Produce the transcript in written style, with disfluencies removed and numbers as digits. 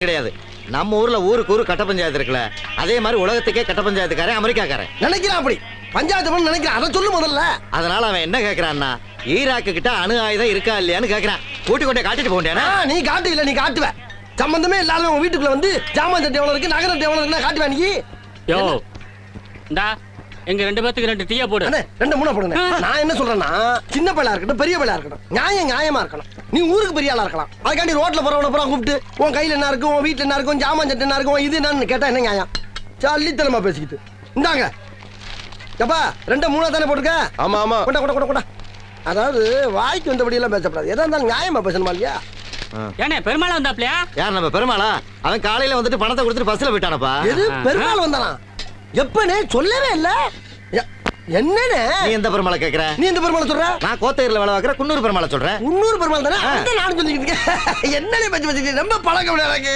கிடையாது. நம்ம ஊர்ல ஊருக்கு ஊரு கட்ட பஞ்சாயத்து இருக்குல்ல, அதே மாதிரி உலகத்துக்கே கட்ட பஞ்சாயத்துக்காரன் அமெரிக்காக்காரன் நினைக்கிறான். அப்படி பஞ்சாயத்து பண்ண நினைக்கிறான். அதை சொல்லு முதல்ல. அதனால அவன் என்ன கேக்குறான்னா, ஈராக்கு கிட்ட அணு ஆயுதம் இருக்கா இல்லையான்னு கேக்குறான். கூட்டி கொண்டே காட்டிட்டு போண்டேனா? நீ காட்டு இல்ல, நீ காட்டுவ. சம்பந்தமே இல்லாத உங்க வீட்டுக்குள்ள வந்து ஜாமான் சட்டை எவ்வளவு இருக்கு, நகரம் எவ்வளவு இருக்குன்னா காட்டுவா நீ. யோ இந்தா எங்க ரெண்டு பேத்துக்கு 2 டீயா போடு. அண்ணே 2 3 போடுங்க. நான் என்ன சொல்றேன்னா, சின்ன பையலா இருக்கட்டும் பெரிய பையலா இருக்கட்டும், நியாயமா இருக்கணும். நீ ஊருக்கு பெரிய ஆளா இருக்கலாம், அதுக்காண்டி ரோட்ல போறவன பூரா கூப்பிட்டு உன் கையில என்ன இருக்கும், உன் வீட்டுல என்ன இருக்கும், ஜாமான் சட்டை என்ன இருக்கும், இது என்னன்னு கேட்டா என்ன நியாயம்? சல்லித்தனமா பேசிக்கிட்டு இந்தாங்க. எப்பா 2 3 தானே போட்டுக்க. ஆமா ஆமா. கொண்டா கொண்டா கொண்டா. அதாவது வாய்க்கு வந்தபடி எல்லாம் பேசப்படாது. எதா இருந்தாலும் நியாயமா பேசணுமா இல்லையா? ஏனே பெருமாள் வந்தாப்லையா? யார் நம்ம பெருமாளா? அவன் காலையில வந்துட்டு பணத்தை கொடுத்துட்டு பஸ்ல போயிட்டானப்பா. எது பெருமாள் வந்தானா? எப்பனே சொல்லவே இல்ல. என்னனே நீ எந்த பெருமாளை கேக்குற? நீ எந்த பெருமாளை சொல்ற? நான் கோத்தகிரில வேலை பார்க்கற குன்னூர் பெருமாளை சொல்றேன். குன்னூர் பெருமாள் தானே? அத நானும் சொல்லிக்கிட்டு இருக்கேன். என்னனே பத்தி ரொம்ப பழக்கம் எனக்கு.